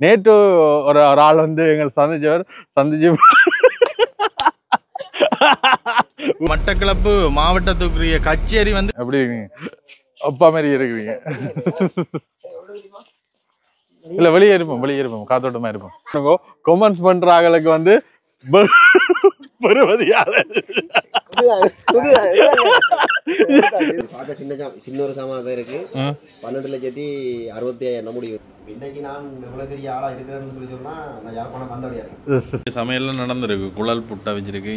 நேற்று ஒரு ஒரு ஆள் வந்து எங்களை சந்திச்சு மட்டக்களப்பு மாவட்டத்துக்குரிய கச்சேரி வந்து எப்படி இருக்கீங்க? அப்பா மாதிரி இருக்கிறீங்க. இல்ல வெளியே இருப்போம் காத்தோட்டமா இருப்போம். கொமெண்ட்ஸ் பண்ற ஆளுக்கு வந்து சின்ன ஒரு சாமான் இருக்கு 12,65,000 முடியும். இன்னைக்கு நான் இவ்வளவு பெரிய ஆளா இருக்கிறேன்னு சொல்லி சொன்னா நான் யாழ்ப்பாணம் வந்த முடியாது. சமையல்லாம் நடந்திருக்கு. குழல் புட்டா வச்சிருக்கு,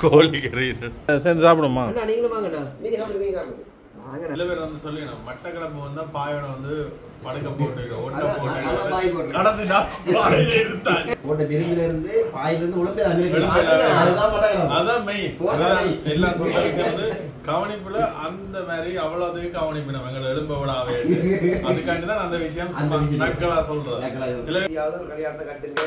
கோழி கறி சேர்ந்து சாப்பிடுமா? நீங்களும் வாங்கடா, நீங்க சாப்பிடுங்க. சில பேர் வந்து சொல்லிக்கணும் மட்டக்களப்பு வந்தா பாயோட வந்து படுக்க போட்டு பிரிஞ்சில இருந்து பாயில இருந்து உழப்பே அதான் மெயின். எல்லாம் வந்து கவனிப்புல அந்த மாதிரி அவ்வளவு கவனிப்பு நம்ம எங்களை எழும்ப விடாவே. அதுக்காண்டிதான் அந்த விஷயம் நக்கலா சொல்றது. சில கல்யாணத்தை கட்டுங்க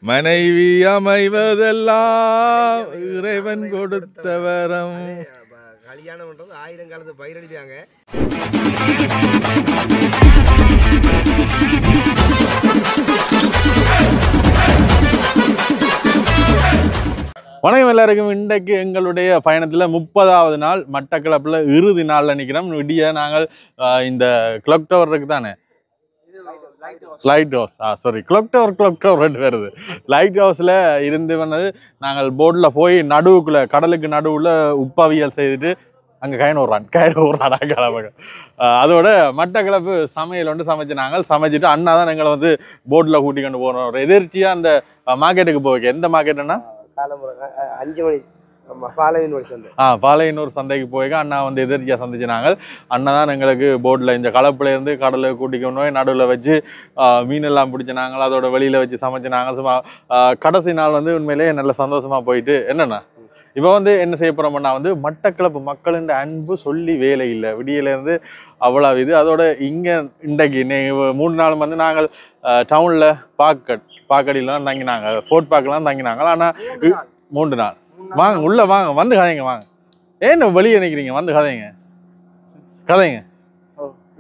மனைவி அமைவதெல்லாம் இறைவன் கொடுத்த வரம். கல்யாணம் பண்றது 1000 காலத்து பயிரடிப்பாங்க. வணக்கம் எல்லாருக்கும். இன்றைக்கு எங்களுடைய பயணத்துல 30வது நாள் மட்டக்களப்புல இறுதி நாள்ல நிக்கிறோம். விடிய நாங்கள் இந்த கிளாக் டவர் இருக்கு தானே, light house, sorry clock tower ரெண்டு வருது. லைட் ஹவுஸ்ல இருந்து பண்ணது. நாங்கள் போட்ல போய் நடுவுக்குள்ள கடலுக்கு நடுவுல உப்பாவியல் செய்துட்டு அங்க கயனூர்றான் கிளம்புங்க. அதோட மட்டக்களப்பு சமையல் வந்து சமைச்சிட்டு அண்ணா தான் எங்களை வந்து போட்ல கூட்டி கொண்டு போறோம். ஒரு எதிர்ச்சியா அந்த மார்க்கெட்டுக்கு போய், எந்த மார்க்கெட்னா 5 மணி பாளையனூர் சந்தைக்கு போய் அண்ணா வந்து எதிர்ச்சியா சந்திச்சுனாங்க. அண்ணா தான் எங்களுக்கு போட்ல இந்த களப்புல இருந்து கடலை கூட்டிக்கொண்டு போய் நடுவில் வச்சு மீன் எல்லாம் பிடிச்சினாங்க. அதோட வெளியில வச்சு சமைச்சினாங்க. சும்மா கடைசி நாள் வந்து உண்மையிலேயே நல்ல சந்தோஷமா போயிட்டு. என்னன்னா இப்போ வந்து என்ன செய்ய போறோம்னா வந்து மட்டக்களப்பு மக்களின் அன்பு சொல்லி வேலை இல்லை. விடியில இருந்து அவ்வளவு இது. அதோட இங்க இன்றைக்கு 3 நாள் வந்து நாங்கள் டவுன்ல பாக்கடியில தான் தங்கினாங்க. ஃபோர்ட் பார்க்லாம் தங்கினாங்க. ஆனா 3 நாள் வாங்க உள்ள வாங்க, வந்து கதைங்க வாங்க. ஏன்னு வெளியே நினைக்கிறீங்க? வந்து கதைங்க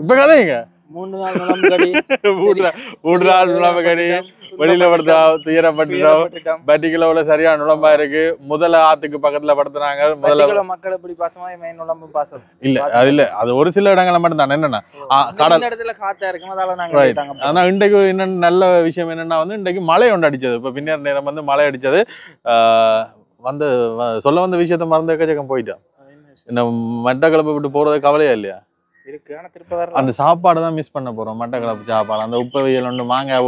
இப்ப கதைங்க. 3 நாள் நுழம்புகடி, 3 நாள் நுழம்புகடி, வெளியில படுத்தா துயரப்பட்டுட்டோம். பட்டிக்குள்ள சரியான நுழம்பா இருக்கு. முதல்ல ஆத்துக்கு பக்கத்துல படுத்துனாங்க. முதல்ல மக்கள் எப்படி பாசமா நுழம்பு பாசம் இல்ல, அது இல்ல, அது ஒரு சில இடங்கள்ல மட்டும் தான். என்னன்னா கடல் இடத்துல காத்தா இருக்கும். அதால நாங்க ஆனா இன்றைக்கு இன்னும் நல்ல விஷயம் என்னன்னா வந்து இன்றைக்கு மழை ஒன்று அடிச்சது. இப்ப பின்னர் நேரம் வந்து மழை அடிச்சது. வந்து சொல்ல வந்த விஷயத்த மறந்து எக்கச்சக்கம் போயிட்டான். இந்த மட்டக்களப்பை விட்டு போறது கவலையா இல்லையா இருக்கு. ஆனா திருப்ப அந்த சாப்பாடு தான் மிஸ் பண்ண போறோம். மட்டக்களப்பு சாப்பாடு, அந்த உப்பவியல் ஒன்று மாங்காய்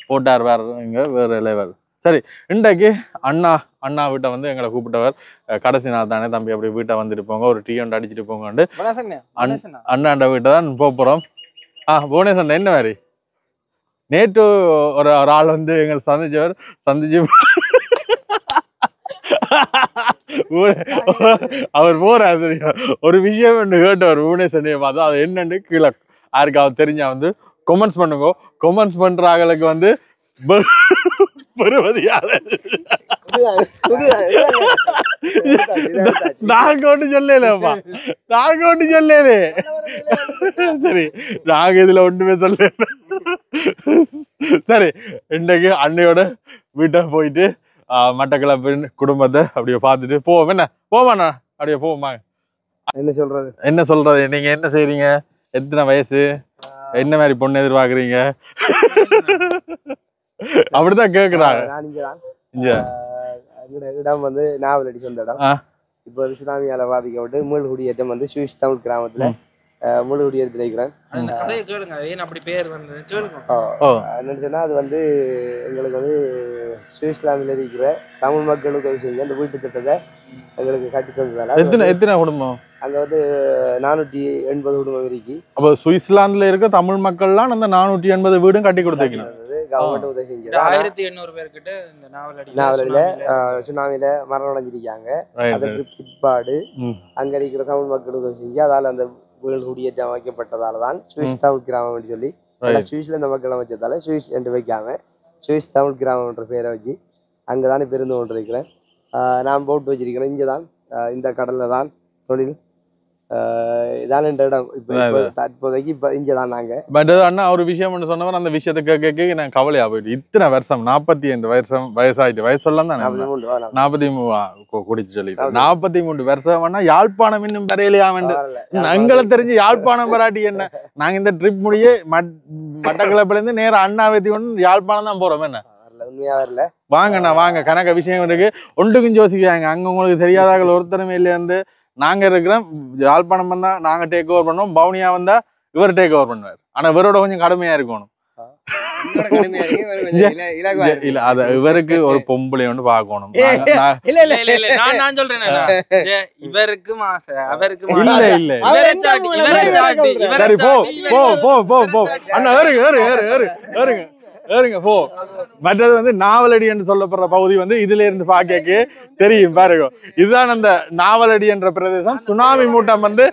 போட்டார் வேற லெவல். சரி, இன்றைக்கு அண்ணா வீட்டை வந்து எங்களை கூப்பிட்டவர். கடைசி நாள் தானே தம்பி, அப்படி வீட்டை வந்துட்டு போங்க, ஒரு டீ ஒன்று அடிச்சுட்டு போங்க. அண்ணாண்ட வீட்டை தான் போறோம். புவனேஸ்வரன் என்ன மாதிரி நேற்று ஒரு ஆள் வந்து எங்களை சந்திச்சு அவர் போறாரு. ஒரு விஷயம் ஒன்று கேட்டவர் புவனேஸ்வரனையை பார்த்தா அது என்னன்னு கீழே யாருக்காவது தெரிஞ்சா வந்து கொமெண்ட்ஸ் பண்ணுங்க. கொமெண்ட்ஸ் பண்ற ஆளுக்கு வந்து நாங்க ஒண்ணு சொல்லலப்பா, சரி நாங்க இதுல ஒண்ணுமே சொல்ல. சரி, இன்றைக்கு அன்னையோட வீட்டை போயிட்டு மட்டக்களப்பின் குடும்பத்தை அப்படியே பார்த்துட்டு போவோம். என்ன போவாண்ணா, அப்படியே போவோமா? என்ன சொல்றது? நீங்க என்ன செய்றீங்க? எத்தனை வயசு? என்ன மாதிரி பொண்ணு எதிர்பார்க்குறீங்க? அப்படிதான் கேக்குறாங்க. இடம் வந்து நாவலடி சொந்த இடம். இப்போ சுனாமியால பாதிக்கப்பட்டு மூழ்குடியேற்றம் வந்து சுவிஸ் தமிழ் கிராமத்துல மூழ்குடியேற்றத்தில் இருக்கிறேன். என்னன்னு சொன்னா அது வந்து எங்களுக்கு வந்து சுவிட்சர்லாந்துல இருக்கிற தமிழ் மக்களுக்கு உதவி செஞ்சு அந்த வீட்டு திட்டத்தை எங்களுக்கு கட்டி தந்ததால எத்தனை குடும்பம் அங்க வந்து 480 குடும்பம் இருக்கு. அப்ப சுவிட்சர்லாந்துல இருக்க தமிழ் மக்கள்லாம் அந்த 480 வீடும் கட்டி கொடுத்துருக்கீங்க. கவர்மெண்ட் உதவி செஞ்சது. 1800 பேர்கிட்ட இந்த நாவலடியில சுனாமியில மரணம் அடைஞ்சிருக்காங்க. அதற்கு பிற்பாடு அங்க இருக்கிற தமிழ் மக்கள் உதவி செஞ்சு அதால அந்த வீடு குடியேற்றம் வைக்கப்பட்டதாலதான் சுவிஸ் தமிழ் கிராமம் என்று சொல்லி சுவிஸ்ல இந்த மக்கள் அமைச்சதால சுவிஸ் என்று வைக்காம சுவிஸ் தமிழ் கிராமம் என்ற பேரை வச்சு அங்கதானே இருந்து கொண்டிருக்கிறேன். நான் போட்டு வச்சிருக்கிறேன். இங்கே தான் இந்த கடலில் தான் தொழில். இதான் இந்த இடம். இப்போ தற்போதைக்கு இப்போ இங்கே தான் நாங்கள். பட் அண்ணா ஒரு விஷயம் ஒன்று சொன்னவர் அந்த விஷயத்தை கேட்க நான் கவலையா போயிட்டு இத்தனை வருஷம் 45 வருஷம் வயசாயிட்டு வயசு சொல்லலாம் தானே 43 குடிச்சு சொல்லி 43 வருஷம்னா யாழ்ப்பாணம் இன்னும் வரையிலையா வேண்டும் எங்களை தெரிஞ்சு யாழ்ப்பாணம் வராட்டி என்ன நாங்க இந்த ட்ரிப் முடியே மட்டக்களப்புல இருந்து நேரம் அண்ணாவத்தி ஒன்று யாழ்ப்பாணம் தான் போறோம் என்ன உண்மையா வரல. வாங்கண்ணா வாங்க கணக்க விஷயம் இருக்கு ஒன்றுக்கும் யோசிக்கிறாங்க அங்க உங்களுக்கு தெரியாதாக்கள் ஒருத்தருமே இல்லையா இருந்து நாங்க இருக்கிறோம் யாழ்ப்பாணம் வந்தா நாங்க டேக் ஓவர் பண்ணுவோம் பவுனியா வந்தா இவர் டேக் ஓவர் பண்ணுவார் ஆனா இவரோட கொஞ்சம் கடுமையா இருக்கணும் இல்ல அத இவருக்கு ஒரு பொம்பளை ஒன்று பாக்கணும் நான் சொல்றேன் இவருக்கு அவருக்கு இல்ல சரி போ போ போ போ போ அண்ணா ஏறுங்க ஏறுங்க போ. மற்றது வந்து நாவலடி என்று சொல்லப்படுற பகுதி வந்து இதுல இருந்து பாக்க தெரியும் பாருங்க. இதுதான் அந்த நாவலடி என்ற பிரதேசம். சுனாமி மூட்டம் வந்து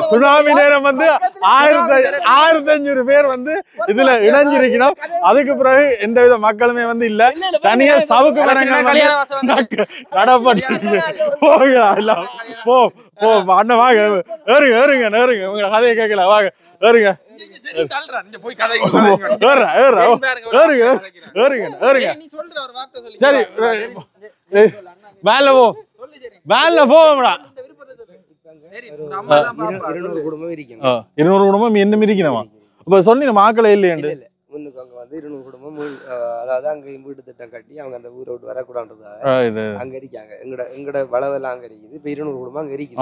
சுனாமி நேரம் வந்து 1500 பேர் வந்து இதுல இணைஞ்சிருக்கணும். அதுக்கு பிறகு எந்தவித மக்களுமே வந்து இல்ல. தனியா சவுக்கு மரங்கள் கடப்பட்டு போகலாம். போ போ அண்ணன் வாங்க ஏறுங்க உங்க கதையை கேட்கல வாங்க ஏறுங்க சரி வேலை போ வேலை போடா 200 குடும்பம் என்ன இருக்கணுமா இப்ப சொன்னீங்க மாக்களே இல்லையாண்டு முன்னுக்கு அங்க வந்து 200 குடும்பம் அதாவது அங்க வீட்டு திட்டம் கட்டி அவங்க அந்த ஊரை விட்டு வரக்கூடாதுன்றதாக அங்க இருக்காங்க. எங்கட வளவெல்லாம் அங்க இருக்குது. இப்ப 200 குடும்பம் அங்க இருக்குது.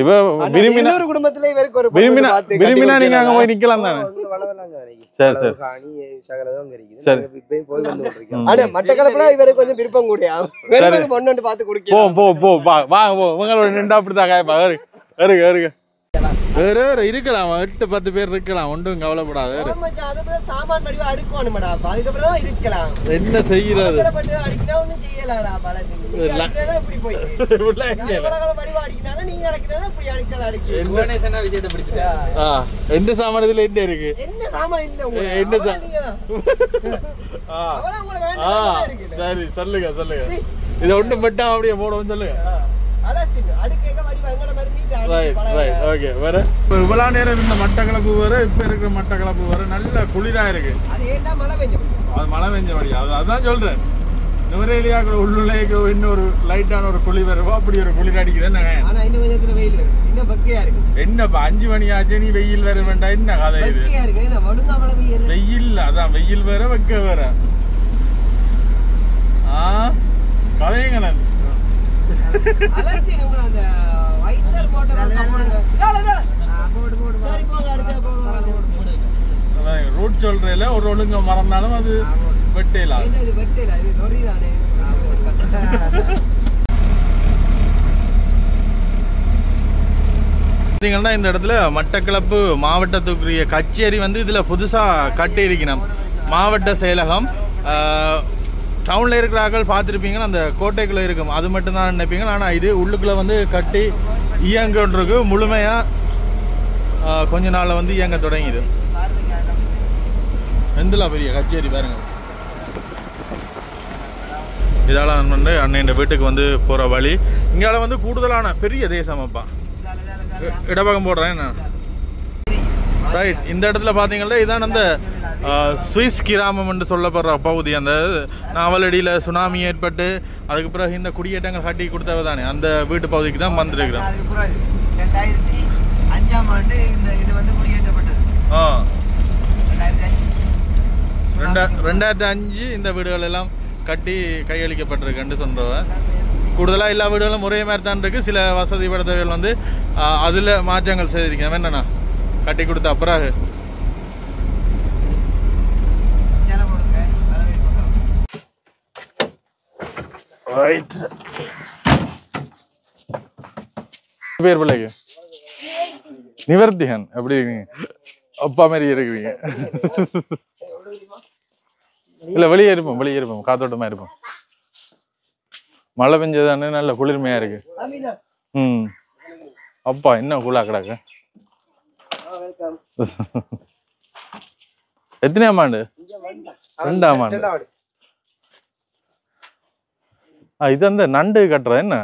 இப்ப 200 குடும்பத்துல இவருக்கு ஒரு விரும்பினா நீங்க அங்க போய் நிக்கலாம் தானே. வளவெல்லாம் அங்க இருக்குது. சரி சரி காணி சகலதும் அங்க இருக்குது. இப்ப போய் வந்து கொண்டிருக்கோம். ஆனா மட்டக்களப்புல இவருக்கு கொஞ்சம் விருப்பம் கூடியா வேற பொண்ணு பார்த்து குடிக்க போ போ வாங்க போ உங்களோட நின்றா அப்படிதான் காயப்பா ஏறுங்க இருக்கலாம் 8-10 பேர் இருக்கலாம் ஒன்றும் கவலைப்படாது. என்ன செய்யறது எந்த சாமானத்துல என்ன இருக்கு சரி சொல்லுங்க இதை ஒன்றும் பட்டா அப்படியே போடவும் சொல்லுங்க. இவ்வளவு நேரம் இருந்த மட்டக்களப்பு வர இப்ப இருக்கிற மட்டக்களப்பு வர நல்ல குளிரா இருக்கு. அது மழை பெஞ்ச வழி அதான் சொல்றேன். நுவரேலியாக்குள்ள உள்ளுலேக்கு இன்னொரு லைட்டான ஒரு குளிர் வருவா அப்படி ஒரு குளிர் அடிக்குது. என்னப்பா 5 மணி ஆச்சு நீ வெயில் வர வேண்டாம் என்ன கதை இது வெயில் அதான் வெயில் வேற வெக்க வேற கதைங்க ரூட் சொல்றேல ஒரு ஒழுங்க மறந்தாலும் அது வெட்டலாம். இந்த இடத்துல மட்டக்களப்பு மாவட்டத்துக்குரிய கச்சேரி வந்து இதுல புதுசா கட்டி இருக்கணும். மாவட்ட செயலகம் டவுன்ல இருக்கிறார்கள் பார்த்துருப்பீங்க அந்த கோட்டைக்குள்ள இருக்கும் அது மட்டும் தான் நினைப்பீங்க. ஆனால் இது உள்ளுக்குள்ள வந்து கட்டி இயங்கிருக்கு முழுமையா கொஞ்ச நாள்ல வந்து இயங்க தொடங்கிது. எந்தெல்லாம் பெரிய கச்சேரி பாருங்க. இதெல்லாம் வந்து அண்ணன் வீட்டுக்கு வந்து போற வழி. இங்கால வந்து கூடுதலான பெரிய தேசம் அப்பா இடப்பக்கம் போடுறேன் என்ன ரைட். இந்த இடத்துல பாத்தீங்கன்னா இதான் அந்த சுவிஸ் கிராமம் என்று சொல்லப்படுற பகுதி. அந்த நாவலடியில சுனாமி ஏற்பட்டு அதுக்கு பிறகு இந்த குடியேற்றங்கள் கட்டி கொடுத்தவ தானே அந்த வீட்டு பகுதிக்கு தான் வந்திருக்கிறோம். 2005ஆம் ஆண்டு இது வந்து குடியேற்றப்பட்டது. 2005 இந்த வீடுகள் எல்லாம் கட்டி கையளிக்கப்பட்டிருக்குன்னு சொல்றவ. கூடுதலா எல்லா வீடுகளும் ஒரே மாதிரி தான் இருக்கு. சில வசதி படுத்தவர்கள் வந்து அதுல மாற்றங்கள் செய்திருக்கேன் என்னன்னா கட்டி கொடுத்த பிறகு. பேர் பிள்ளைக்கு நிவர்த்திகன் எப்படி இருக்கீங்க? அப்பா மாதிரி இருக்கிறீங்க. இல்ல வெளியே இருப்போம் காத்தோட்டமா இருப்போம். மழை பெஞ்சதானே நல்ல குளிர்மையா இருக்கு. அப்பா என்ன கூலா கிடக்கு. எத்தனையாம் ஆண்டு? 2ஆம் ஆண்டு. இது அந்த நண்டு கட்டுற என்ன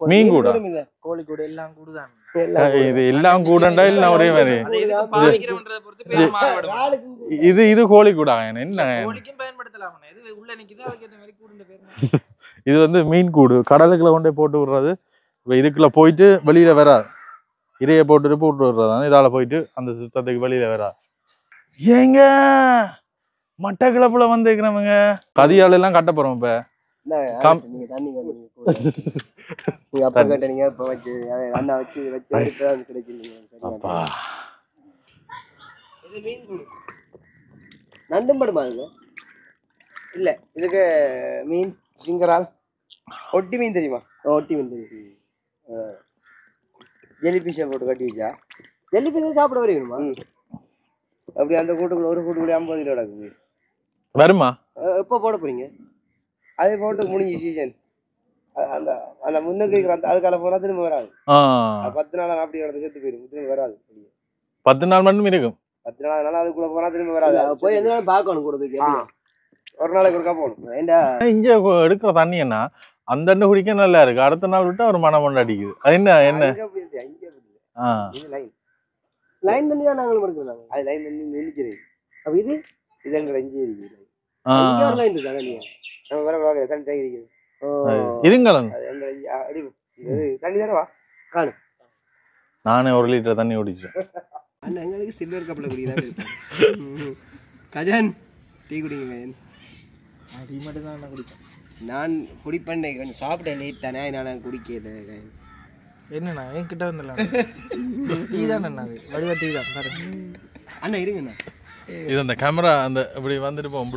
மீன் கூட கோழி கூட எல்லாம் கூடுதான். இது எல்லாம் கூடண்டா இல்ல ஒரே மாதிரி இது கோழி கூட என்ன இது வந்து மீன் கூடு கடலுக்குள்ள கொண்டே போட்டு விடுறது. இதுக்குள்ள போயிட்டு வெளியில வராது. இதைய போட்டு விடுறதான இதால போயிட்டு அந்த சிஸ்டத்துக்கு வெளியில வராது. ஏங்க மட்டக்கிளப்புல வந்துக்கிறவங்க கதியால எல்லாம் கட்ட போறோம். இப்ப நண்டும் படுமா இல்ல இதுக்கு மீன் சிங்கரால் ஒட்டி மீன் தெரியுமா? ஒட்டி மீன் தெரியும். ஜெல்லிபிஷை போட்டு கட்டி வச்சா ஜெல்லிபிஷ் சாப்பிட வருமா? அப்படி அந்த கூட்டுக்குள்ள ஒரு கூட்டுக்குள்ள 50 கிலோ கிடக்குது வருமா? எப்போ போட போறீங்க? அதே போட்டு முடிஞ்சு சீசன் அந்த அந்த முன்னுக்கு அதுக்கால போனா திரும்ப வராது. 10 நாள் அப்படி செத்து போயிடும். திரும்ப வராது. 10 நாள் மட்டும் இருக்கும். 10 நாள் அதுக்குள்ள போனா திரும்ப வராது. போய் எந்த நாள் பார்க்கணும் கொடுத்துக்கு. ஒரு நாளைக்கு ஒருக்கா போகணும். ஏண்டா இங்க எடுக்கிற தண்ணி என்ன அந்த தண்ணி குடிக்க நல்லா இருக்கு. அடுத்த நாள் விட்டா ஒரு மனம் கொண்டு அடிக்குது. அது என்ன என்ன லைன் தண்ணி தான் நாங்களும் எடுக்கிறோம். அது லைன் தண்ணி நெல்லிக்கிறது. அப்ப இது எங்களை இங்கே இருக்குது. ஒரு லைன் இருக்கா தண்ணி நம்ம வர தண்ணி தேங்கி இருக்குது. இருங்களும் தண்ணி தானே வா காணு. நானே 1 லிட்டர் தண்ணி ஓடிச்சேன். அண்ணா எங்களுக்கு சில்வர் கப்பில் குடிக்கலாம். கஜன் டீ குடிங்க. டீ மட்டும் தான் குடிப்பேன். நான் குடிப்பேன். கொஞ்சம் சாப்பிட லேட் தானே நான் குடிக்கல. என்னண்ணா என்கிட்ட வந்துடலாம். டீ தான் என்ன வடிவா டீ தான் அண்ணா இருங்கண்ணா. இது அந்த கேமரா அந்த இப்படி வந்துட்டு போவோம்.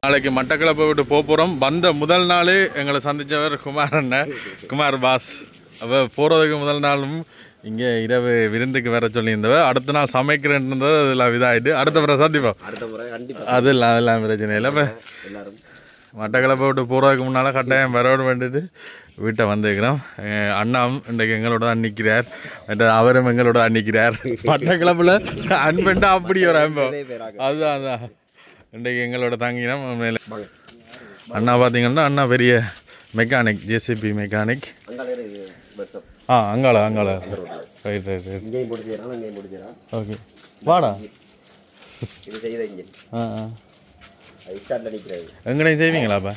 நாளைக்கு மட்டக்களப்பை விட்டு போறோம். வந்த முதல் நாளே எங்களை சந்திச்சவர் குமார் அண்ணன், குமார் பாஸ். அவ போறதுக்கு முதல் நாளும் இங்க இரவு விருந்துக்கு வர சொல்லியிருந்தவ. அடுத்த நாள் சமைக்கிறேன்றது அதெல்லாம் இதாயிட்டு அடுத்த முறை சந்திப்போம். அதெல்லாம் பிரச்சனை இல்லை. மட்டக்களப்பை விட்டு போறதுக்கு முன்னால கட்டாயம் வரோடு வேண்டிட்டு வீட்டை வந்துக்கிறோம். அண்ணாவும் இன்றைக்கு எங்களோட தான் நிற்கிறார். அவரும் எங்களோட தான் நிற்கிறார். மட்டக்களப்பில் அன்பண்டா அப்படி ஒரு அன்பம். அதுதான் அதான் இன்றைக்கு எங்களோட தங்கினோம். மேலே அண்ணா பார்த்தீங்கன்னா அண்ணா பெரிய mechanic, JCB mechanic. Angala right right right okay வாடா. எங்கடையும் செய்வீங்களாப்பா?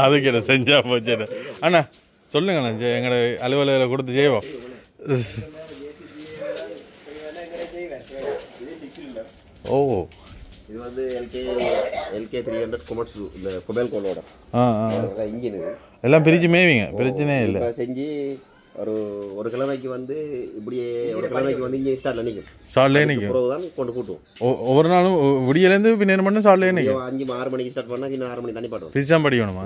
அதுக்கு என்ன செஞ்சா போச்சு அண்ணா சொல்லுங்கண்ணா. எங்களோட அலுவலகத்தில் கொடுத்து செய்வோம். ஓ இது வந்து LK 300 கொமர்ஸ் இந்த கொபேல் கோலோட இன்ஜின். எல்லாம் பிரிச்சு மேய்வீங்க, பிரச்சனையே இல்லை. செஞ்சு ஒரு கிழமைக்கு வந்து இப்படியே ஒரு கிழமைக்கு வந்து இங்கே ஸ்டார்ட்ல நிற்கும். ஸ்டார்ட்லேயே நிற்கும். தான் கொண்டு கூட்டுவோம். ஒவ்வொரு நாளும் விடியலேருந்து பின்னர் பண்ணி ஸ்டார்ட்லேயே நிற்கும். 5-6 மணிக்கு ஸ்டார்ட் பண்ணால் பின்ன 6 மணி தண்ணி பாடுவோம். பிரிச்சா படிக்கணுமா?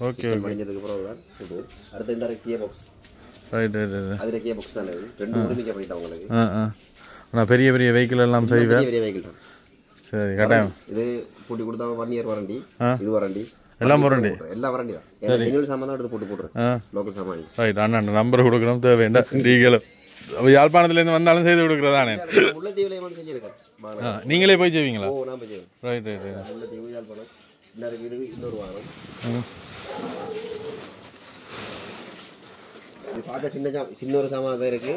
Okay okay. முடிஞ்சதுக்கு பிறகு தான் கூட்டுவோம். அடுத்து இந்த gear box. Right right right. அதில் கியர் பாக்ஸ் தானே ரெண்டு உரிமைக்க பண்ணிட்டேன் உங்களுக்கு. நான் பெரிய பெரிய வெஹிக்கிள் எல்லாம் செய்வேன். பெரிய வெஹிக்கிள் தான். சரி கட்டாயம். இது கூட்டி கொடுத்தா 1 இயர் வாரண்டி. இது வாரண்டி எல்லாம் வாரண்டி. எல்லாம் வாரண்டி தான். ஜெனுவல் சாமான் தான் எடுத்து போட்டுறேன். லோக்கல் சாமான். ரைட் அண்ணா நம்பர் கொடுக்கணும் தேவைண்டா. நீங்களும் யாழ்ப்பாணத்துலேருந்து வந்தாலும் செய்து கொடுக்குறதானே? முல்லைத்தீவுல செஞ்சிருக்கேன். நீங்களே போய் செய்வீங்களா? ஓ நான் போய் செய்வேன். Right right right. Mullaitivu Yazhpanam இது இன்னொரு வாரம். இது பார்க்க சின்ன ஒரு சாமான் தான் இருக்கு.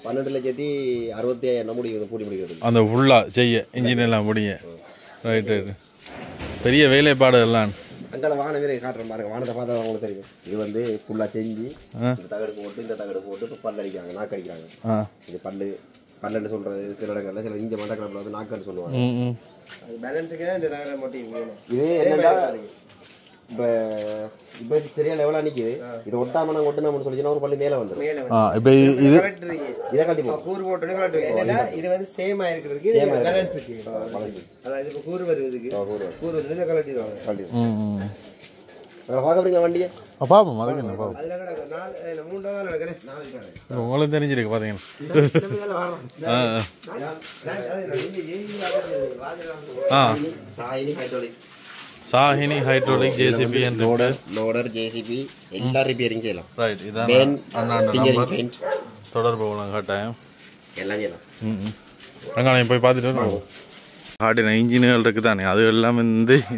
12,65,000 முடியும் பூட்டி முடிக்கிறது. அந்த ஃபுல்லா செய்ய இன்ஜின் எல்லாம் முடிய. Right right. பெரிய வேலைப்பாடு எல்லாம் அங்கே வாகன வீரரை காட்டுறேன் பாருங்க. வாகனத்தை பார்த்தா அவங்களுக்கு தெரியும். இது வந்து ஃபுல்லாக செஞ்சு இந்த தகடு போட்டு இந்த தகடு போட்டு இப்போ பல் அடிக்கிறாங்க, நாக்கு அடிக்கிறாங்க. இது பல்லுன்னு சொல்றது சில இடங்கள்ல சில இங்கே மண்டக்கிழப்பில் வந்து நாக்குன்னு சொல்லுவாங்க. அது பேலன்ஸுக்கு இந்த தகடை மட்டும் இது என்னடா இப்போ சரியா லெவலாக நிற்கிது. இது ஒட்டாம நாங்கள் ஒட்டுனோம்னு சொல்லிச்சுன்னா ஒரு பல்லு மேலே வந்துடும். இப்போ இது இதை கட்டி போகும். கூறு போட்டு இது வந்து சேம் ஆயிருக்கிறதுக்கு பேலன்ஸுக்கு அதாவது இப்போ கூறு வருவதுக்கு கூறு வந்து கலட்டிடுவாங்க. பார்க்குறீங்களா வண்டியை? பாப்போம். அதுக்கு என்ன பாப்போம். 3 நாள் நடக்கிறேன். உங்களுக்கு தெரிஞ்சிருக்கு பார்த்தீங்கன்னா. Sahini hydraulic JCB and loader JCB எல்லாம் ரிப்பேரிங் செய்யலாம். ரைட். இதான் தொடர்பு கட்டாயம். எல்லாம் செய்யலாம். வெங்காயம் போய் பார்த்துட்டு வருவோம். ஆடின இன்ஜின்கள் இருக்குது தானே, அது எல்லாம்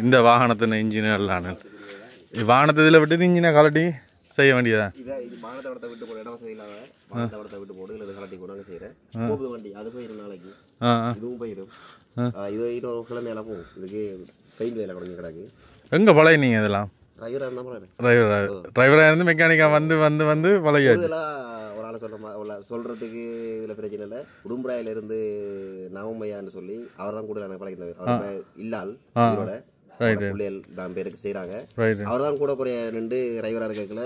இந்த வாகனத்தின இன்ஜின்கள்லாம். வாகனத்தை இதில் விட்டு இன்ஜினை கலட்டி செய்ய வேண்டியதா? இது வாகனத்தை விட்டு போட இடம் வசதி இல்லாத வாகனத்தை விட்டு போடு, இல்லை கலட்டி கூட நாங்கள் செய்கிறேன். போகுது வண்டி, அது போயிடும் நாளைக்கு, இதுவும் போயிடும். இது இன்னொரு கிழமையெல்லாம் போகும். இதுக்கு பெயிண்ட் வேலை கொஞ்சம் கிடக்கு. எங்கே பழையனீங்க இதெல்லாம்? டிரைவராக இருந்தால் பழகிறேன். டிரைவராக இருந்து மெக்கானிக்காக வந்து பழையாச்சு. இதெல்லாம் ஒரு ஆள் சொல்கிறதுக்கு இதில் பிரச்சனை இல்லை. உடும்புராயிலிருந்து நவமையான்னு சொல்லி அவர் தான் கூட எனக்கு பழகினார். அவர் இல்லால் இதோட பிள்ளைகள் தான் பேருக்கு செய்கிறாங்க. அவர் தான் கூட குறைய நின்று டிரைவராக இருக்கல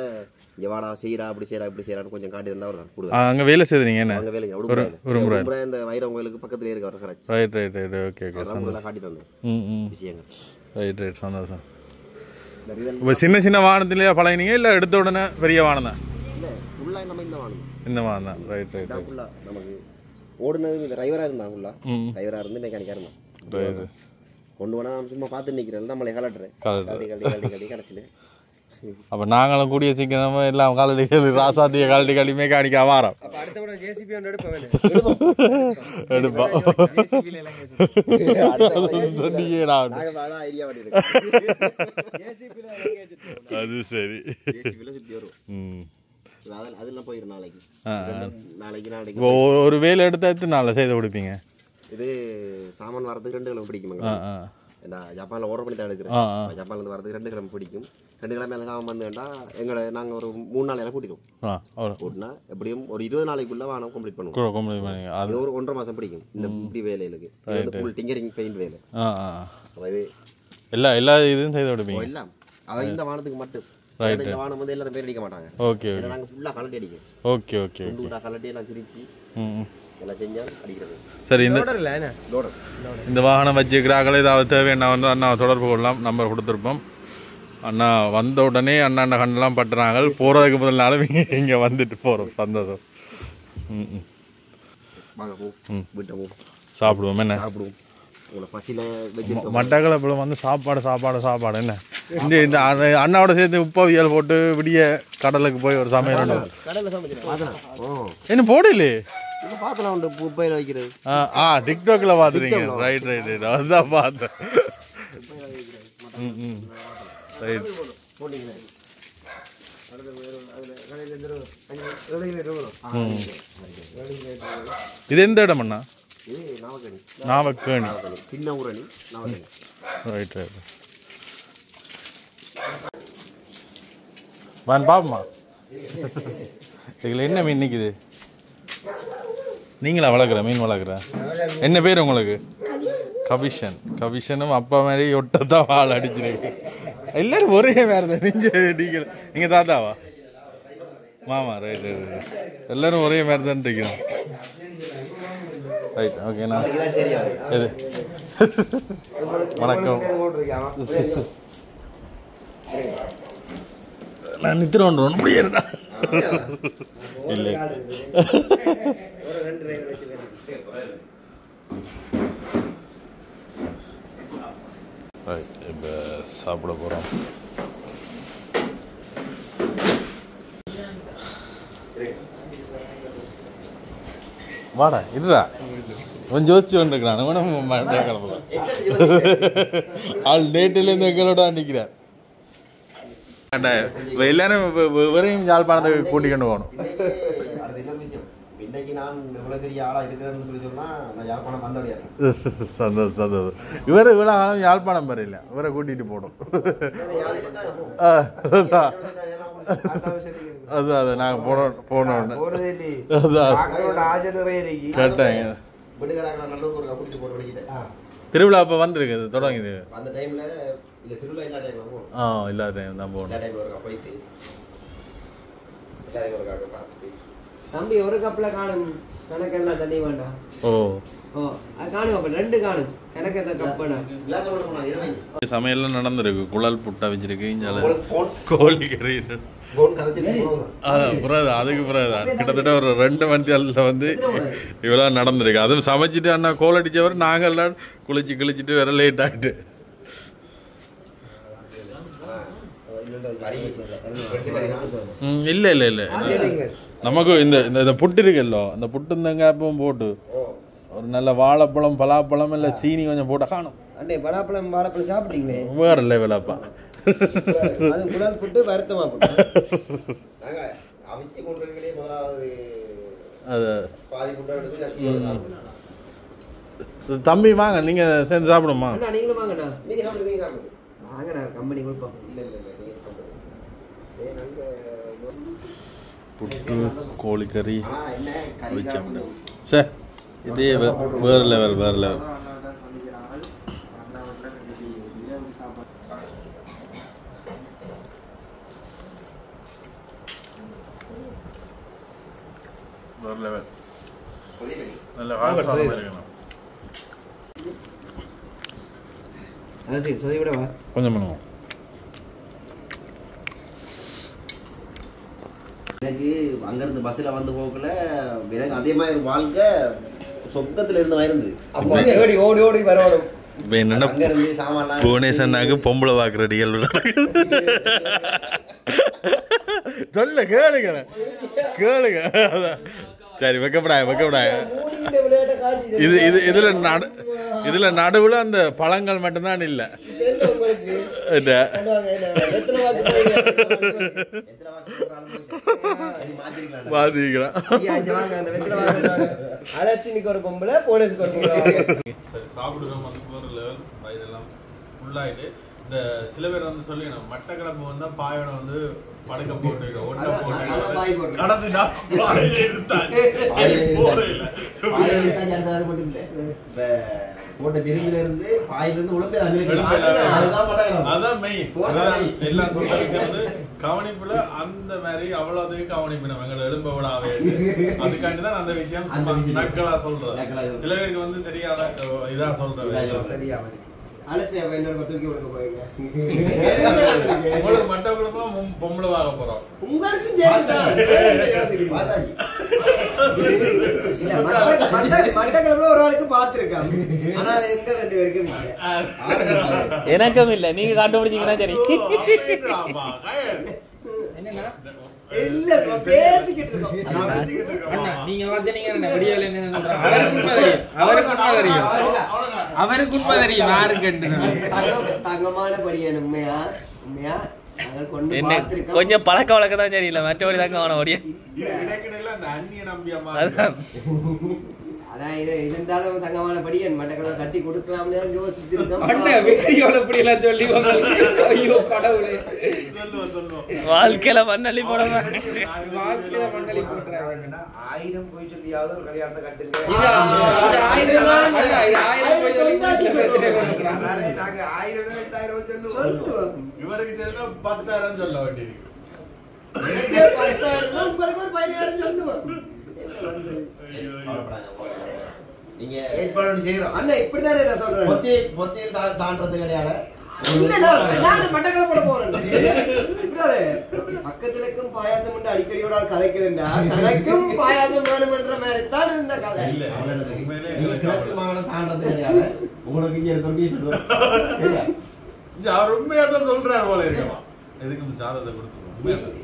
இங்கே வாடா செய்கிறா அப்படி செய்கிறா இப்படி செய்கிறான்னு கொஞ்சம் காட்டி இருந்தால் அவர் தான் கூட அங்கே வேலை செய்தீங்க. என்ன அங்கே வேலை உடும்புராய் இந்த வைரம் கோயிலுக்கு பக்கத்துலேயே இருக்கு அவர் கராச்சி. ரைட் ஓகே காட்டி தந்தேன் விஷயங்கள். ரைட் சந்தோஷம். இப்போ சின்ன வாகனத்திலேயே பழகினீங்க இல்லை எடுத்த உடனே பெரிய வாகனம் தான்? இல்லை ஃபுல்லாக நம்ம இந்த வாகனம் தான். ரைட் ஃபுல்லாக நமக்கு ஓடுனது இந்த டிரைவராக இருந்தான். ஃபுல்லாக டிரைவராக இருந்து மெக்கானிக்காக இருந்தான். கொண்டு போனால் நம்ம சும்மா பார்த்து நிற்கிறேன், நம்மளை கலட்டுறேன் கலட்டி கடைசியில். அப்போ நாங்களும் கூடிய சீக்கிரமா எல்லாம் காலடி ராசாத்திய காலடி மெக்கானிக்கா வாரோம். அது சரி. ஒரு வேலை எடுத்தா எத்தனை நாள் செய்து கொடுப்பீங்க? இது சாமான் வரதுக்கு 2 கிழமை பிடிக்குமாங்க. ஜப்பானில் ஆர்டர் பண்ணி தான் எடுக்கிறேன். ஜப்பான்லேருந்து வரதுக்கு 2 கிழமை பிடிக்கும். 2 கிழமை அந்த சாமான் வந்துட்டா நாங்கள் ஒரு 3 நாள் எல்லாம் கூட்டிடுவோம். கூட்டினா எப்படியும் ஒரு 20 நாளைக்குள்ள வானம் கம்ப்ளீட் பண்ணுவோம். அது ஒரு 1.5 மாதம் பிடிக்கும் இந்த இப்படி வேலைகளுக்கு. ஃபுல் டிங்கரிங் பெயிண்ட் வேலை. இது எல்லா இதுவும் செய்து கொடுப்பீங்க? எல்லாம் அதான் இந்த வானத்துக்கு மட்டும். இந்த வானம் வந்து எல்லாரும் பேர் அடிக்க மாட்டாங்க. ஓகே நாங்கள் ஃபுல்லாக கலட்டி அடிக்கும். ஓகே கலட்டி எல்லாம் பிரித்து எல்லாம் செஞ்சாலும் அடிக்கிறது. சரி, இந்த வாகனம் வச்சுக்கிறாங்களே ஏதாவது தேவையான வந்து அண்ணா தொடர்பு கொள்ளலாம். நம்பர் கொடுத்துருப்போம். அண்ணா வந்த உடனே அண்ணா கண்ணெல்லாம் பட்டுறாங்க. போகிறதுக்கு முதல் நாளும் இங்கே வந்துட்டு போகிறோம். சந்தோஷம். சாப்பிடுவோம். என்ன சாப்பிடுவோம்? மட்டக்களப்பில் வந்து சாப்பாடு என்ன இந்த அண்ணாவோட சேர்த்து உப்பவியல் போட்டு விடிய கடலுக்கு போய் ஒரு சமையல் என்ன போடலே பார்க்கலாம். உப்பையில் வைக்கிறது டிக்டாக்ல பார்த்துருக்கீங்க? ரைட் அதுதான் பார்த்தேன். ரைட். இது எந்த இடம் அண்ணா? நாவக்கேணி. சின்ன ஊரணி நாவக்கேணி. ரைட் வான் பாப்பமா. இதில் என்ன மீன் நிற்குது? நீங்களா வளர்க்குற மீன் வளர்க்குற? என்ன பேர் உங்களுக்கு? கபிஷனும் அப்பா மாதிரி ஒட்டத்தான் வாழை அடிச்சிருக்கு. எல்லாரும் ஒரே வேறு தான். நீங்கள் தாத்தாவா மாமா? ரைட் எல்லாரும் ஒரே மாதிரி தான் இருக்கிறோம். ரைட் ஓகேண்ணா. எது வணக்கம். நான் நித்திரம் ஒன்று முடியாதுடா. இல்லை ரைட். இப்போ சாப்பிட போகிறோம். வாடா இருடா கொஞ்சம் யோசிச்சு வந்துருக்கிறான். கிளம்பலாம். ஆள் டேட்டிலேருந்து எங்களோட நிற்கிறார். எல்லாரும் வெறும் யாழ்ப்பாணத்தை கூட்டிக்கொண்டு போகணும். சந்தோஷம். இவரு இவ்வளோ காலம் யாழ்ப்பாணம் வரையில இவரை கூட்டிட்டு போனோம். அதான் நாங்க போனோம். கேட்டேங்க. திருவிழா அப்ப வந்திருக்கு தொடங்குது. இல்லாத டைம் தான் போகணும். தம்பி ஒரு கப்ல காணும் கணக்கெல்லாம் தண்ணி வேண்டாம். காணும் 2 காணும் கணக்கு கப்படா. சமையல்லாம் நடந்திருக்கு. குழல் புட்டா வச்சிருக்கு. கோழி கறி அதுக்கு பிறகுதான் கிட்டத்தட்ட ஒரு 2 மணில வந்து இவ்வளோ நடந்திருக்கு. அதுவும் சமைச்சிட்டு அண்ணா கோல் அடிச்சவர் நாங்கள்லாம் குளிச்சுட்டு வேற லேட் ஆகிட்டு. இல்ல நமக்கு இந்த புட்டு இருக்குல்ல, அந்த புட்டு தேங்காய்ப்பும் போட்டு ஒரு நல்ல வாழைப்பழம் பலாப்பழம் இல்லை சீனி கொஞ்சம் போட்டு காணும். அண்ணே வாழைப்பழம் சாப்பிட்டீங்களே வேற லெவலப்பா. அது குடல் புட்டு வருத்தமா புட்டு. அது பாதி புட்டு தம்பி வாங்க, நீங்க சேர்ந்து சாப்பிடுமா? நீங்களும் வாங்கண்ணா. நீங்க சாப்பிடுங்க. வாங்கண்ணா, கம்பெனி கொடுப்போம். புட்டு கோழிக்கறி சார், இதே வேற லெவல். நல்ல வாசமா இருக்கணும். கொஞ்சம் பண்ணுவோம். எனக்கு அங்கிருந்து பஸ்ல வந்து போகல, எனக்கு அதே மாதிரி ஒரு வாழ்க்கை சொர்க்கத்துல இருந்த மாதிரி இருந்து. அப்போ ஓடி ஓடி ஓடி வரணும். என்னன்னா புவனேஸ்வரனாக்கு பொம்பளை வாக்குற நிகழ்வு சொல்ல கேளுங்க. சரி, வைக்கப்படாய இதுல நடுவுல அந்த பழங்கள் மட்டும்தான் இல்ல. இந்த சில பேர் வந்து சொல்லி மட்டக்களப்பு வந்தா பாயோட வந்து படுக்க போட்டு போட்ட பிரிவுல இருந்து பாயில இருந்து உழப்பே எல்லாம் சொல்றது கவனிப்புல அந்த மாதிரி அவ்வளவு கவனிப்பு நம்ம எங்களை எழும்ப விடாவே. அதுக்காண்டிதான் அந்த விஷயம் நக்கலா சொல்றது. சில பேருக்கு வந்து தெரியாத இதா சொல்றது. பொம்பளை வாங்க போறோம். எனக்கும் இல்ல, நீங்க கண்டுபிடிச்சீங்கன்னா சரி. நீங்க அவருக்கு உண்மை தெரியும் யாருக்கு. தங்கமான படியான உண்மையா உண்மையா கொஞ்சம் பழக்க வழக்கம் தான் சரியில்லை, மற்றபடி தாங்க அவன ஓடிய. இருந்தாலும் தங்கமான படியன் மட்டக்கள கட்டி கொடுக்கலாம்னு யோசிச்சிருக்கோம். வாழ்க்கையில மண்ணள்ளி போட 1000 போய் சொல்லியாவது ஒரு கல்யாணத்தை கட்டுங்க. இவருக்கு 10,000 சொல்ல வேண்டியிருக்கு. நீங்க ஏற்பாடு செய்யறோம் அண்ணா, இப்படிதானே நான் சொல்றேன். பொத்தியில் தாண்டறது கிடையாது. பக்கத்துலக்கும் பாயாசம் அடிக்கடி ஒரு ஆள் கதைக்குதுண்டா, தனக்கும் பாயாசம் வேணும்ன்ற மாதிரி தான் இந்த கதை. கிழக்கு மாகாணம் தாண்டறது கிடையாது. உங்களுக்கு இங்க தொண்டி சொல்லுவோம். அவர் உண்மையா தான் சொல்றாரு போல இருக்கா. எதுக்கு ஜாதகத்தை கொடுத்துருவோம்.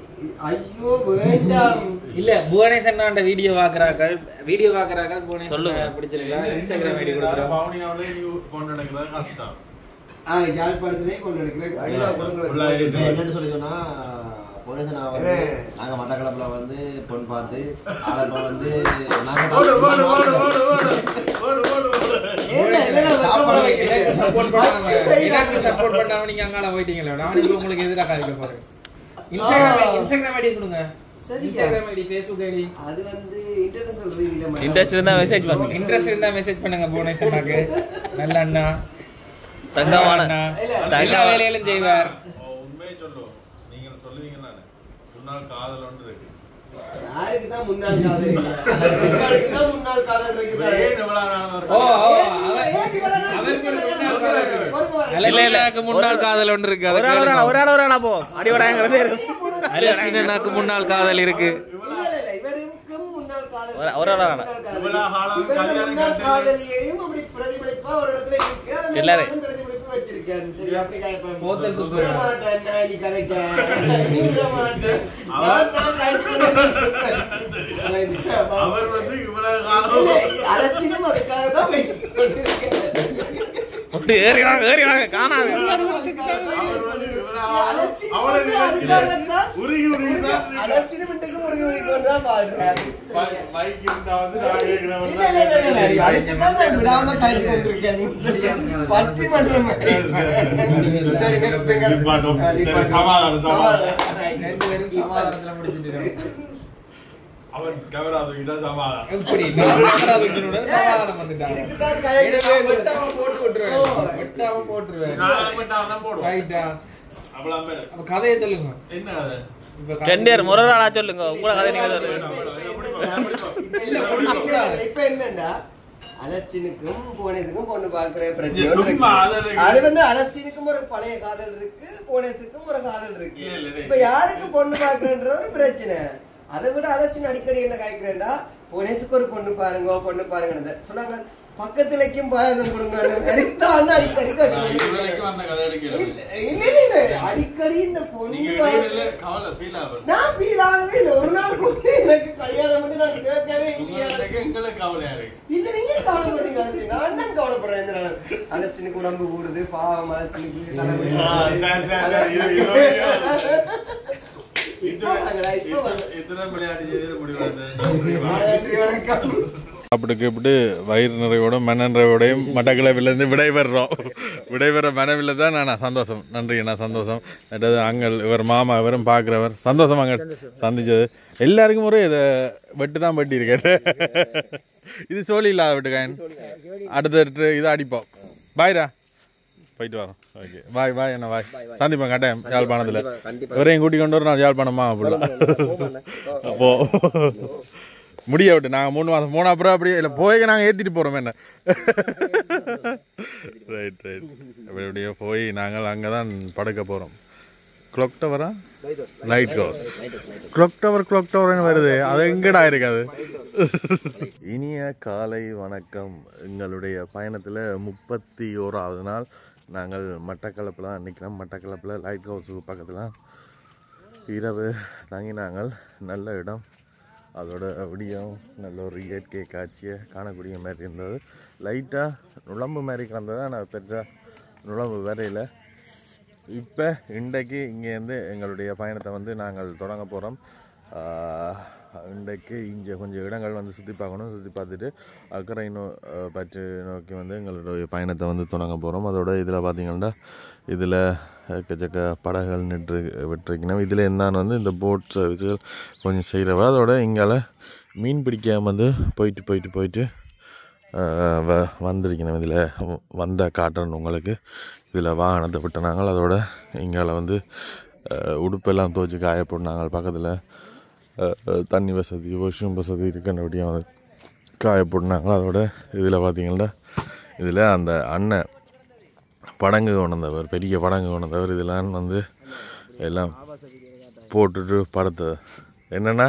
ஐயோ வேண்டாம். இல்ல, புவனேஸ்வரன் வீடியோ பாக்குறார்கள் புவனேஸ்வரன் பிடிச்சிருக்கா. இன்ஸ்டாகிராம் ஐடி கொடுக்குறோம். பவுனியாவிலே நீ கொண்டு நடக்கிறது கஷ்டம். யாழ்ப்பாணத்திலே கொண்டு நடக்கிறேன். என்னன்னு சொல்லி சொன்னா நாங்க மட்டக்களப்புல வந்து பொன் பார்த்து ஆளப்ப வந்து சப்போர்ட் பண்ணாம நீங்க அங்கால போயிட்டீங்களா? நான் உங்களுக்கு எதிராக காரிக்க போறேன். இன்ஸ்டாகிராம் ஐடி கொடுங்க. Instagram ID, Facebook ID. அது வந்து இன்டர்நேஷனல் ரீதியில இன்ட்ரஸ்ட் இருந்தா மெசேஜ் பண்ணுங்க. புவனேஸ்வரனுக்கு நல்ல அண்ணா, தங்கமான எல்லா வேலையிலும் செய்வார். உண்மையை சொல்லுவோம். நீங்க சொல்லுவீங்கன்னா முன்னாள் காதல் ஒன்று இருக்கு. யாருக்கு தான் முன்னாள் காதல் இருக்கு? உங்களுக்கு தான் முன்னாள் காதல் இருக்கு. அலெக்சினாக்கு முன்னாள் காதல் ஒன்று இருக்கு. ஒரு ஆளா போ அடிவடாங்கிறது இருக்கு. அலெக்சினாக்கு முன்னாள் காதல் இருக்கு. இவருக்கும் முன்னாள் காதல். ஒரு ஆளா காதலியையும் அப்படி பிரதிபலிப்பா ஒரு இடத்துல இருக்கு. பிரதிபலிப்பு வச்சிருக்கு. இருக்கேன் சரி அப்படி காய்ப்பேன் போத்தல் சுத்து விட மாட்டேன் நான் நீ கதைக்க நீ விட மாட்டேன் நான் காய்ச்சி அவர் வந்து இவ்வளவு காலம் அரசினும் அதுக்காக தான் வெயிட் பண்ணிருக்கேன் ஏறி வாங்க காணாது விடாம காய்ச்சி கொண்டிருக்கேன் பற்றி மட்டும் சமாதானத்துல முடிச்சுட்டு அவன் கேமரா தூக்கிட்டா சமாதானம் எப்படி கேமரா தூக்கினோட சமாதானம் வந்துட்டான் இதுக்கு தான் காய்ச்சி வெட்டாம போட்டுருவேன் நான் போடுவோம் ரைட்டா அவ்வளவு பேர் அப்ப கதையை சொல்லுங்க என்ன கதை ரெண்டேர் முரராடா சொல்லுங்க உங்களோட கதை நீங்க சொல்லுங்க இப்ப என்னண்டா அலஸ்டினுக்கும் போனேஸுக்கும் பொண்ணு பாக்குற பிரச்சனை அது வந்து அலஸ்டினுக்கும் ஒரு பழைய காதல் இருக்கு போனேஸுக்கும் ஒரு காதல் இருக்கு இப்ப யாருக்கு பொண்ணு பாக்குறன்ற ஒரு பிரச்சனை அதை விட அலஸ்டின் அடிக்கடி என்ன காய்க்கிறேன்டா போனேஸுக்கு ஒரு பொண்ணு பாருங்க சொன்னாங்க பக்கத்துலக்கும் பாயசம் கொடுங்க அடிக்கடி இல்ல அடிக்கடி இந்த பொண்ணு நான் ஃபீல் ஆகவே இல்லை ஒரு நாள் கூட எனக்கு கல்யாணம் பண்ணி நான் கேட்கவே இல்லையா இல்ல நீங்க கவலைப்படுறீங்க நான் தான் கவலைப்படுறேன் அலசினுக்கு உடம்பு கூடுது பாவம் அலசினுக்கு அப்படி வயிறு நிறைவோட மன நிறைவோடையும் மட்டக்களப்பிலிருந்து விடைபெற மனவில்லை தான் நான் சந்தோஷம் நன்றி நான் சந்தோஷம் அதாவது அங்கே இவர் மாமா இவரும் பார்க்குறவர் சந்தோஷம் அங்கே சந்திச்சது எல்லாருக்கும் ஒரு இதை வெட்டு தான் வெட்டி இருக்கேன் இது சோழி இல்லாத வெட்டுக்காயன் அடுத்து இதை அடிப்போம் பாய்டா போயிட்டு வரோம் ஓகே பாய் என்ன பாய் சந்திப்பேன் கட்டாயம் யாழ்ப்பாணத்தில் இவரையும் கூட்டி கொண்டு வர நான் யாழ்ப்பாணமா அப்படிலாம் அப்போ முடிய விட்டு நாங்கள் 3 மாதம் அப்புறம் அப்படியே இல்லை போய் நாங்கள் ஏற்றிட்டு போகிறோம் என்ன ரைட் அப்படியே போய் நாங்கள் அங்கே தான் படுக்க போகிறோம் கிளாக் டவரா லைட் கிளாக் டவர் வருது அது எங்கடா இருக்காது இனிய காலை வணக்கம் எங்களுடைய பயணத்தில் 31வது நாள் நாங்கள் மட்டக்களப்பில் நிற்கிறோம் மட்டக்களப்பில் லைட் ஹவுஸுக்கு பக்கத்தில் இரவு தங்கினாங்கள் நல்ல இடம் அதோட விடியும் நல்ல ஒரு இயற்கை காட்சியை காணக்கூடிய மாதிரி இருந்தது லைட்டாக நுழம்பு மாதிரி கிடந்தது ஆனால் பெருசாக நுழம்பு வரையில் இப்போ இன்றைக்கு இங்கேருந்து எங்களுடைய பயணத்தை வந்து நாங்கள் தொடங்க போகிறோம் இன்றைக்கு இங்கே கொஞ்சம் இடங்கள் வந்து சுற்றி பார்க்கணும் சுற்றி பார்த்துட்டு அக்கறை பற்றி நோக்கி வந்து எங்களுடைய பயணத்தை வந்து தொடங்க போகிறோம் அதோட இதில் பார்த்திங்கன்னா இதில் எக்கச்சக்க படகுகள் விட்டுருக்கணும் இதில் என்னன்னு வந்து இந்த போட் சர்வீஸுகள் கொஞ்சம் செய்கிறவ அதோட இங்கால மீன் பிடிக்காம வந்து போயிட்டு வந்திருக்கணும் இதில் வந்த காட்டுறேன் உங்களுக்கு இதில் வாகனத்தை விட்டுனாங்க அதோட இங்கால வந்து உடுப்பெல்லாம் துவச்சி காய போட்டாங்க பக்கத்தில் தண்ணி வசதி வாஷ்ரூம் வசதி இருக்குன்னபடியும் வந்து காய போட்டாங்க அதோட இதில் பார்த்திங்கன்னா இதில் அந்த அண்ணன் படங்கு கொண்டவர் பெரிய படங்கு கொண்டவர் இதெல்லாம் வந்து எல்லாம் போட்டுட்டு படத்தை என்னென்னா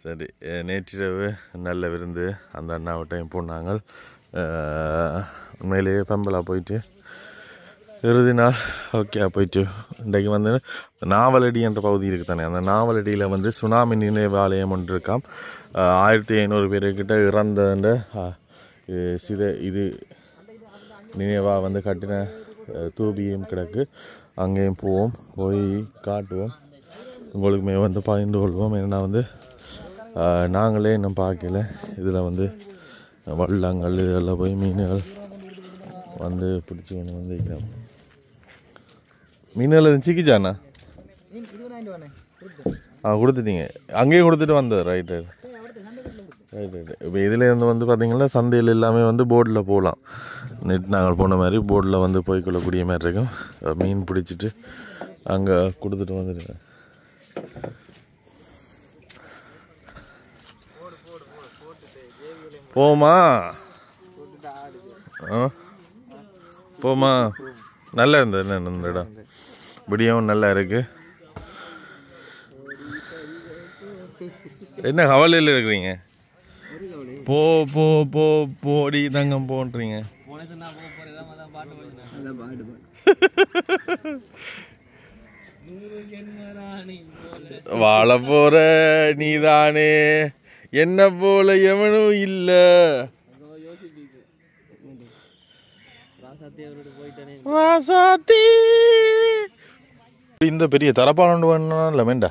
சரி நேற்றிரவு நல்ல விருந்து அந்த அண்ணாவட்டையும் போனாங்க உண்மையிலேயே பம்பலாக போயிட்டு இறுதி நாள் ஓகே போயிட்டு இன்றைக்கு வந்து நாவலடி என்ற பகுதி இருக்குது தானே அந்த நாவலடியில் வந்து சுனாமி நினைவாலயம் ஒன்று இருக்காம் 1500 பேருக்கிட்ட இறந்த இது நினைவாக வந்து கட்டின தூபியும் கிடக்கு அங்கேயும் போய் காட்டுவோம் உங்களுக்குமே வந்து பகிர்ந்து கொள்வோம் ஏன்னா வந்து நாங்களே இன்னும் பார்க்கல இதில் வந்து வள்ளங்கள் இதெல்லாம் போய் மீன்கள் வந்து பிடிச்சி கொண்டு வந்து வைக்கிறோம் மீன்கள் சிக்கிச்சாண்ணா கொடுத்துட்டீங்க அங்கேயே கொடுத்துட்டு வந்தது ரைட் இப்போ இதில் இருந்து வந்து பார்த்திங்கன்னா சந்தையில் எல்லாமே வந்து போர்டில் போகலாம் நெட் நாங்கள் போன மாதிரி போர்டில் வந்து போய்க்கொள்ளக்கூடிய மாதிரி இருக்கும் மீன் பிடிச்சிட்டு அங்கே கொடுத்துட்டு வந்துடுங்க போமா போமா நல்லா இருந்தது என்ன இந்த இடம் விடியவும் நல்லா இருக்கு என்ன கவலையில் இருக்கிறீங்க போ போ போ போடி தங்கம் போன்றீங்க. வாழ போற நீதானே என்ன போல எவனும் இல்ல. இந்த பெரிய தரப்பாளம் இல்ல வேண்டா,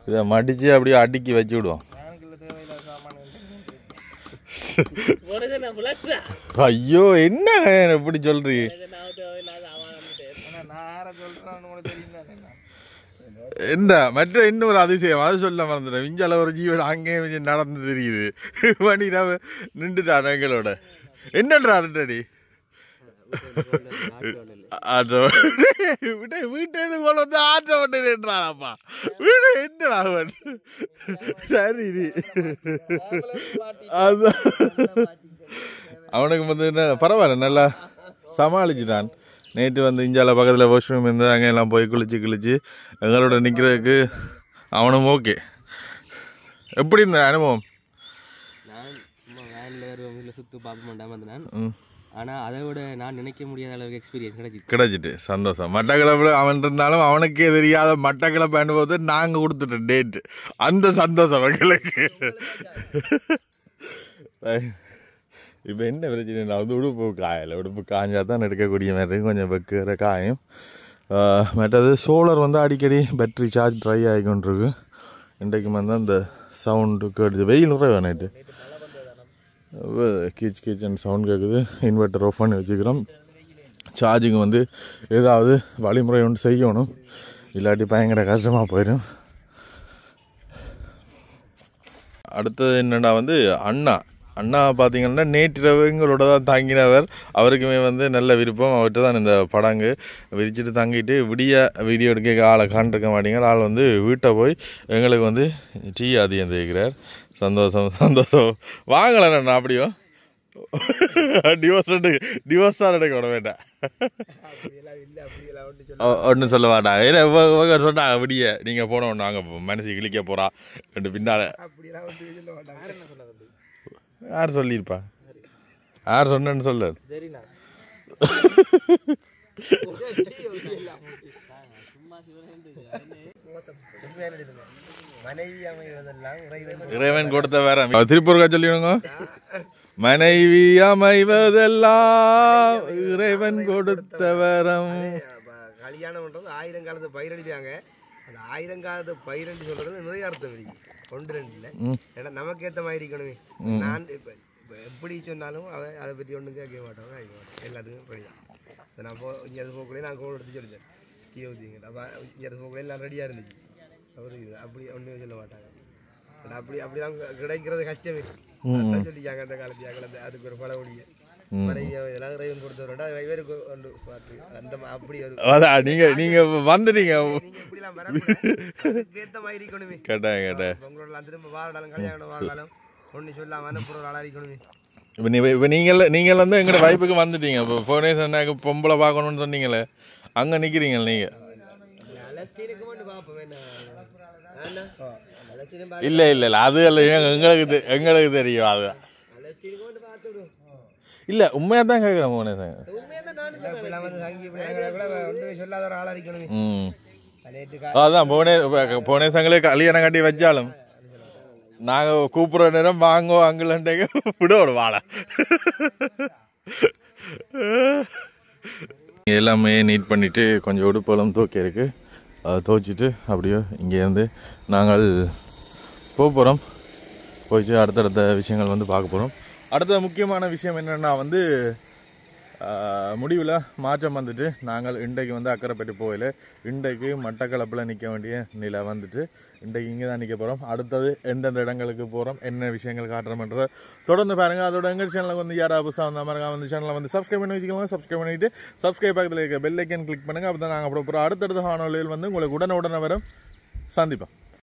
இத மடிச்சு அப்படியே அடுக்கி வச்சு விடுவோம். ஐயோ என்ன எப்படி சொல்றீங்க? என்ன மற்ற இன்னொரு அதிசயம் அது சொல்ல மறந்துட்டேன். விஞ்சால ஒரு ஜீவன் அங்கே நடந்து தெரியுது. மணி நின்றுட்டான் எங்களோட. என்னன்றா ரெண்டடி வீட்டை கொண்டு வந்து ஆற்ற விட்டுறாப்பா. வீடு என்னடா சரி அதான் அவனுக்கு வந்து என்ன பரவாயில்ல, நல்லா சமாளிச்சுட்டான். நேற்று வந்து இந்தியாவில் பக்கத்தில் வாஷ்ரூம் இருந்து அங்கே எல்லாம் போய் குளிச்சு எங்களோட நிற்கிறதுக்கு அவனும் ஓகே. எப்படி இருந்த அனுபவம்? நான் சும்மா வேனில் சுற்று பார்க்க மாட்டாமல் இருந்தேன். ஆனால் அதை விட நான் நினைக்க முடியாத அளவுக்கு எக்ஸ்பீரியன்ஸ் கிடைச்சிட்டு சந்தோஷம். மட்டக்களப்பில் அவன் இருந்தாலும் அவனுக்கே தெரியாத மட்டக்களப்பு அனுபவத்தை நாங்கள் கொடுத்துட்டோம் டேட்டு. அந்த சந்தோஷம் எங்களுக்கு. இப்போ என்ன பிரச்சனை, வந்து உடுப்பு காயலை. உடுப்பு காய்ஞ்சா தான் எடுக்கக்கூடிய மாதிரி இருக்கும். கொஞ்சம் வெக்கிற காயும். மற்றது சோலார் வந்து அடிக்கடி பேட்ரி சார்ஜ் ட்ரை ஆகிக்கொண்டிருக்கு. இன்றைக்கு வந்து அந்த சவுண்டு கேட்டுது. வெயில் நிறைய வேணாட்டு கீச் கீச்சன் சவுண்ட் கேட்குது. இன்வெர்டர் ஆஃப் பண்ணி வச்சுக்கிறோம். சார்ஜிங் வந்து ஏதாவது வழிமுறை ஒன்று செய்யணும், இல்லாட்டி பயங்கர கஷ்டமாக போயிடும். அடுத்தது என்னென்னா வந்து அண்ணா பார்த்தீங்கன்னா நேற்றிரவு எங்களோட தான் தங்கினவர். அவருக்குமே வந்து நல்ல விருப்பம். அவர்கிட்ட தான் இந்த படங்கு விரிச்சிட்டு தங்கிட்டு விடிய வீடியோ எடுக்க ஆளை காண்டிருக்க மாட்டேங்கிற ஆள் வந்து வீட்டை போய் எங்களுக்கு வந்து டீ அதிகம் தேய்க்கிறார். சந்தோஷம் வாங்கலண்ணா. அப்படியோ டிவோர்ஸ் தான் எடுக்க விட வேண்டாம். ஒன்றும் சொல்ல மாட்டாங்க. சொன்னாங்க விடிய நீங்கள் போனோம் நாங்கள் மனசு கிழிக்க போகிறா ரெண்டு பின்னால. யார் சொல்லியிருப்பா? யார் சொன்னு சொல்ல. இறைவன் கொடுத்த வரம். திருப்பூர்கா சொல்லிடுங்க. மனைவி அமைவதெல்லாம் இறைவன் கொடுத்த வரம். கல்யாணம் பண்றது 1000 காலத்து பயிரடிப்பாங்க. அந்த 1000 காலத்து பயிரடி சொல்றது நிறைய அர்த்தம் இருக்கு. ஒன்று ரெண்டு இல்லை, ஏன்னா நமக்கு ஏற்ற மாதிரி இருக்கணுமே. நான் இப்போ எப்படி சொன்னாலும் அதை பற்றி ஒன்றும் கேட்க மாட்டோம். எல்லாத்துக்கும் படிதான். நான் இங்கே போகக்குள்ளே நான் கோல் எடுத்து சொல்லிட்டேன். டீ ஊற்றிங்க. அப்போ இங்கே போகக்குள்ளே எல்லாம் ரெடியாக இருந்துச்சு. அவருக்கு இது அப்படி ஒன்றும் சொல்ல மாட்டாங்க. அப்படிதான் கிடைக்கிறது கஷ்டமே சொல்லிக்காங்க அந்த காலத்து. அதுக்கு ஒரு பல ஒடிய இதெல்லாம் இறைவன் கொடுத்தவரோட இவருக்கு ஒன்று பார்த்து அந்த அப்படி ஒரு நீங்க வந்துட்டீங்க. இப்படிலாம் வரேத்த மாதிரி இருக்கணுமே. கேட்டேன் உங்களோட திரும்ப வாழாலும் கல்யாணம் வாழாலும் ஒன்று சொல்லாம அனுப்புற ஒரு ஆளாக இருக்கணுமே. இப்போ நீங்கள் வந்து எங்களோட வாய்ப்புக்கு வந்துட்டீங்க. இப்போ போனேஸ் அண்ணாக்கு பொம்பளை பார்க்கணும்னு சொன்னீங்களே, அங்கே நிற்கிறீங்க நீங்கள். இல்லை அது இல்லை, எங்களுக்கு தெரியும். அது இல்லை உண்மையாக தான் கேட்குறேன் போனேசாங்க. அதான் போனேசங்களே கல்யாணம் கட்டி வச்சாலும் நாங்கள் கூப்பிட்ற நேரம் வாங்கோ அங்குலண்டே விடோடு வாழ. எல்லாமே நீட் பண்ணிவிட்டு கொஞ்சம் உடுப்பெல்லாம் தூக்கி இருக்கு. அதை துவைச்சிட்டு அப்படியே இங்கேருந்து நாங்கள் போகிறோம். போயிட்டு அடுத்தடுத்த விஷயங்கள் வந்து பார்க்க போகிறோம். அடுத்த முக்கியமான விஷயம் என்னென்னா வந்து முடிவில் மாற்றம் வந்துட்டு நாங்கள் இன்றைக்கு வந்து அக்கரைப்பட்டு போகல. இன்றைக்கு மட்டக்களப்பில் நிற்க வேண்டிய நிலை வந்துட்டு இன்றைக்கு இங்கே தான் நிற்க போகிறோம். அடுத்தது எந்தெந்த இடங்களுக்கு போகிறோம், என்ன விஷயங்கள் காட்டுறோம்ன்றதை தொடர்ந்து பாருங்கள். அதோட எங்கள் சேனலுக்கு வந்து யாராவது புதுசாக வந்த மாதிரி வந்து சேனலை வந்து சப்ஸ்கிரைப் பண்ணி வச்சுக்கோங்க. சப்ஸ்கிரைப் பண்ணிவிட்டு சப்ஸ்கிரைப் பக்கத்தில் இருக்க பெல் ஐக்கன் கிளிக் பண்ணுங்கள். அப்போ தான் நாங்கள் அப்புறம் அடுத்தடுத்த காணொலியில் வந்து உங்களுக்கு உடனே வரும். சந்திப்போம்.